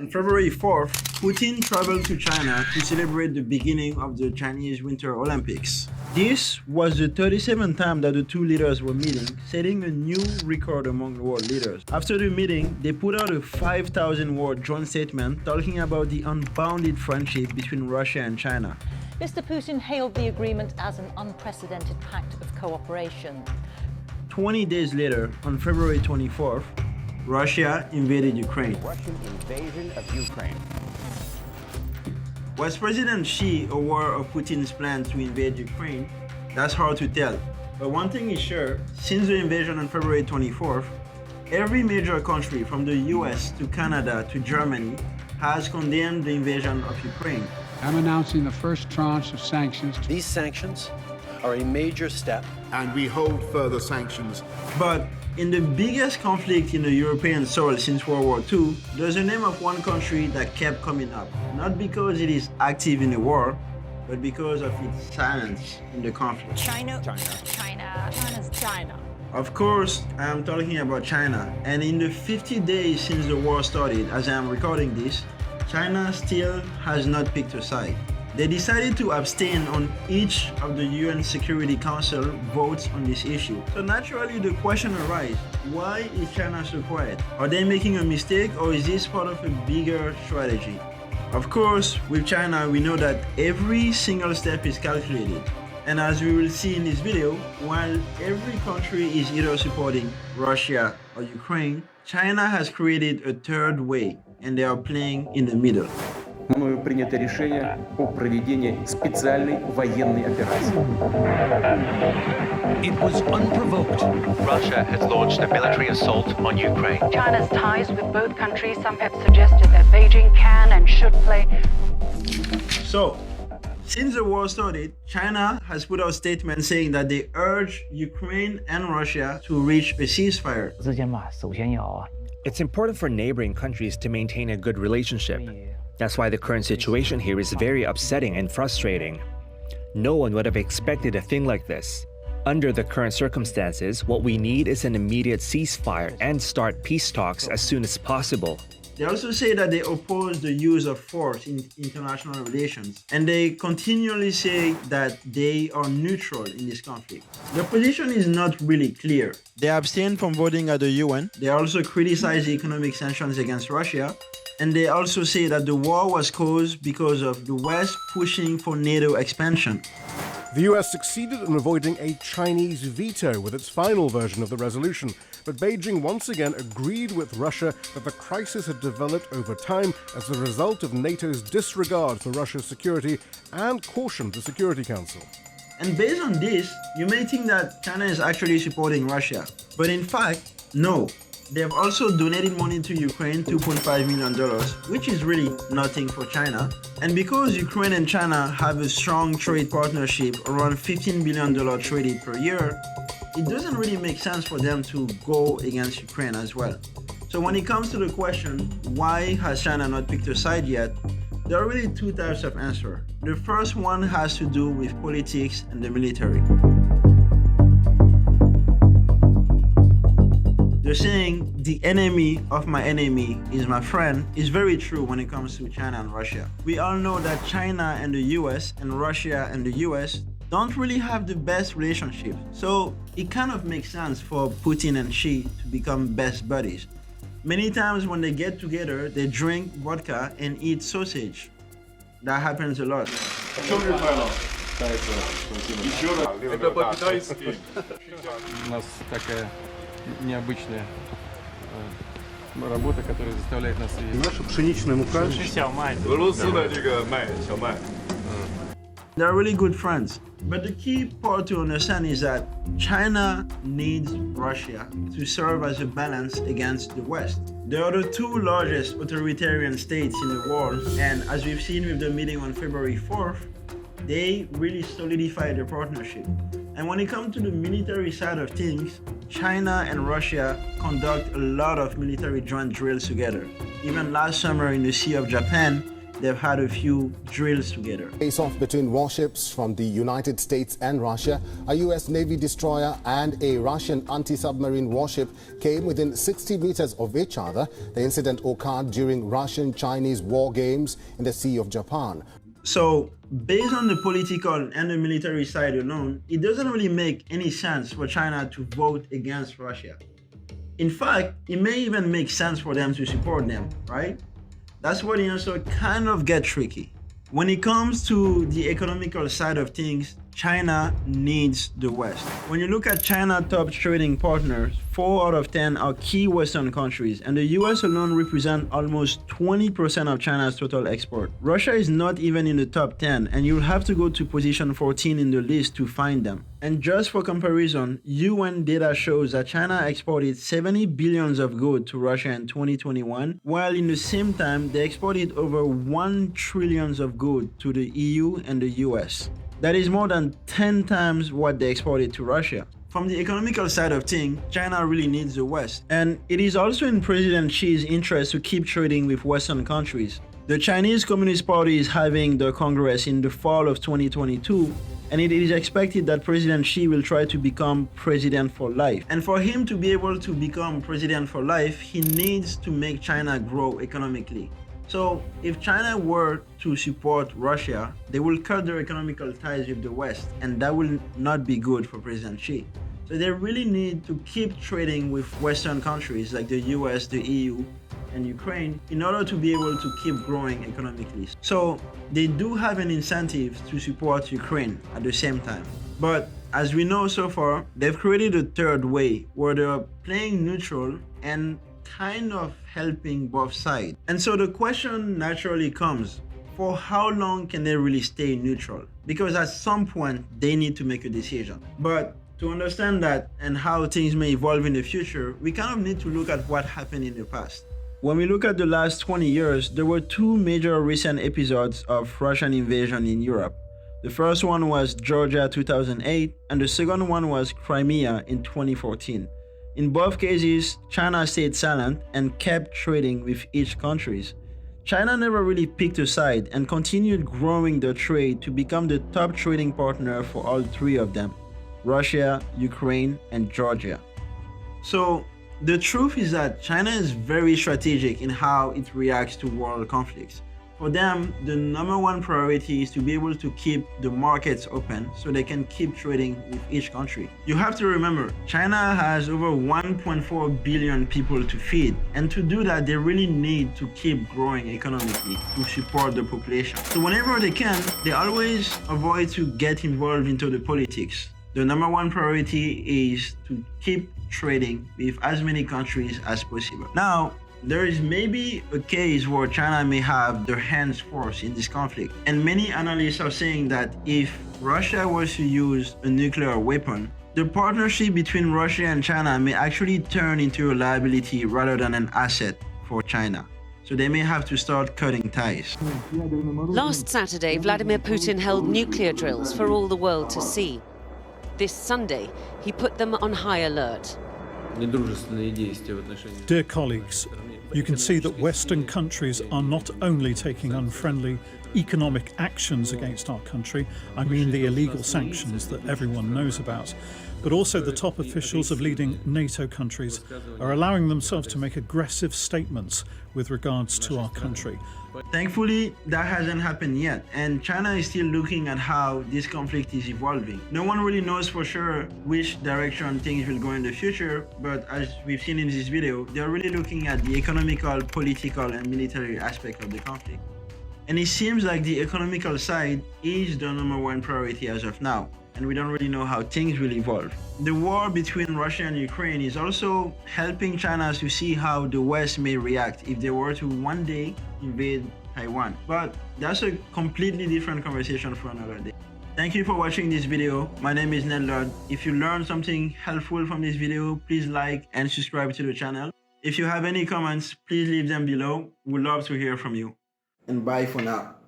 On February 4th, Putin traveled to China to celebrate the beginning of the Chinese Winter Olympics. This was the 37th time that the two leaders were meeting, setting a new record among world leaders. After the meeting, they put out a 5,000-word joint statement talking about the unbounded friendship between Russia and China. Mr. Putin hailed the agreement as an unprecedented pact of cooperation. 20 days later, on February 24th, Russia invaded Ukraine. Russian invasion of Ukraine. Was President Xi aware of Putin's plan to invade Ukraine? That's hard to tell. But one thing is sure, since the invasion on February 24th, every major country from the US to Canada to Germany has condemned the invasion of Ukraine. I'm announcing the first tranche of sanctions. These sanctions are a major step. And we hold further sanctions. But in the biggest conflict in the European soil since World War II, there's a name of one country that kept coming up. Not because it is active in the war, but because of its silence in the conflict. China. China's China. Of course, I am talking about China. And in the 50 days since the war started, as I am recording this, China still has not picked a side. They decided to abstain on each of the UN Security Council votes on this issue. So naturally the question arises, why is China so quiet? Are they making a mistake, or is this part of a bigger strategy? Of course, with China, we know that every single step is calculated. And as we will see in this video, while every country is either supporting Russia or Ukraine, China has created a third way, and they are playing in the middle. Мною принято решение о проведении специальной военной операции. It was unprovoked. Russia has launched a military assault on Ukraine. China's ties with both countries, some have suggested that Beijing can and should play. So, since the war started, China has put out statements saying that they urge Ukraine and Russia to reach a ceasefire. It's important for neighboring countries to maintain a good relationship. That's why the current situation here is very upsetting and frustrating. No one would have expected a thing like this. Under the current circumstances, what we need is an immediate ceasefire and start peace talks as soon as possible. They also say that they oppose the use of force in international relations, and they continually say that they are neutral in this conflict. Their position is not really clear. They abstain from voting at the UN. They also criticize the economic sanctions against Russia, and they also say that the war was caused because of the West pushing for NATO expansion. The US succeeded in avoiding a Chinese veto with its final version of the resolution, but Beijing once again agreed with Russia that the crisis had developed over time as a result of NATO's disregard for Russia's security and cautioned the Security Council. And based on this, you may think that China is actually supporting Russia. But in fact, no. They've also donated money to Ukraine, $2.5 million, which is really nothing for China. And because Ukraine and China have a strong trade partnership, around $15 billion traded per year, it doesn't really make sense for them to go against Ukraine as well. So when it comes to the question, why has China not picked a side yet, there are really two types of answer. The first one has to do with politics and the military. The saying, the enemy of my enemy is my friend, is very true when it comes to China and Russia. We all know that China and the US and Russia and the US don't really have the best relationship. So it kind of makes sense for Putin and Xi to become best buddies. Many times when they get together, they drink vodka and eat sausage. That happens a lot. Необычная работа, которая заставляет нас... Наша пшеничная мука. They're really good friends. But the key part to understand is that China needs Russia to serve as a balance against the West. They are the two largest authoritarian states in the world, and as we've seen with the meeting on February 4th, they really solidified their partnership. And when it comes to the military side of things, China and Russia conduct a lot of military joint drills together. Even last summer in the Sea of Japan, they've had a few drills together. Face-off between warships from the United States and Russia, a U.S. Navy destroyer and a Russian anti-submarine warship came within 60 meters of each other. The incident occurred during Russian-Chinese war games in the Sea of Japan. So, based on the political and the military side alone, it doesn't really make any sense for China to vote against Russia. In fact, it may even make sense for them to support them, right? That's where the answer kind of gets tricky. When it comes to the economical side of things, China needs the West. When you look at China's top trading partners, 4 out of 10 are key Western countries, and the US alone represents almost 20% of China's total export. Russia is not even in the top 10, and you'll have to go to position 14 in the list to find them. And just for comparison, UN data shows that China exported 70 billions of goods to Russia in 2021, while in the same time, they exported over 1 trillion of goods to the EU and the US. That is more than 10 times what they exported to Russia. From the economical side of things, China really needs the West. And it is also in President Xi's interest to keep trading with Western countries. The Chinese Communist Party is having the Congress in the fall of 2022, and it is expected that President Xi will try to become president for life. And for him to be able to become president for life, he needs to make China grow economically. So if China were to support Russia, they will cut their economical ties with the West, and that will not be good for President Xi. So they really need to keep trading with Western countries like the US, the EU, and Ukraine in order to be able to keep growing economically. So they do have an incentive to support Ukraine at the same time. But as we know so far, they've created a third way where they're playing neutral and kind of helping both sides. And so the question naturally comes, for how long can they really stay neutral? Because at some point they need to make a decision. But to understand that and how things may evolve in the future, we kind of need to look at what happened in the past. When we look at the last 20 years, there were 2 major recent episodes of Russian invasion in Europe. The first one was Georgia 2008, and the second one was Crimea in 2014. In both cases, China stayed silent and kept trading with each country. China never really picked a side and continued growing the trade to become the top trading partner for all 3 of them: Russia, Ukraine, and Georgia. So the truth is that China is very strategic in how it reacts to world conflicts. For them, the #1 priority is to be able to keep the markets open so they can keep trading with each country. You have to remember, China has over 1.4 billion people to feed, and to do that, they really need to keep growing economically to support the population. So whenever they can, they always avoid to get involved into the politics. The #1 priority is to keep trading with as many countries as possible. Now, there is maybe a case where China may have their hands forced in this conflict. And many analysts are saying that if Russia was to use a nuclear weapon, the partnership between Russia and China may actually turn into a liability rather than an asset for China. So they may have to start cutting ties. Last Saturday, Vladimir Putin held nuclear drills for all the world to see. This Sunday, he put them on high alert. Dear colleagues, you can see that Western countries are not only taking unfriendly economic actions against our country, I mean the illegal sanctions that everyone knows about, but also the top officials of leading NATO countries are allowing themselves to make aggressive statements with regards to our country. Thankfully, that hasn't happened yet, and China is still looking at how this conflict is evolving. No one really knows for sure which direction things will go in the future, but as we've seen in this video, they're really looking at the economical, political, and military aspect of the conflict. And it seems like the economical side is the #1 priority as of now, and we don't really know how things will evolve. The war between Russia and Ukraine is also helping China to see how the West may react if they were to one day invade Taiwan. But that's a completely different conversation for another day. Thank you for watching this video. My name is Ned Lord. If you learned something helpful from this video, please like and subscribe to the channel. If you have any comments, please leave them below. We'd love to hear from you. And bye for now.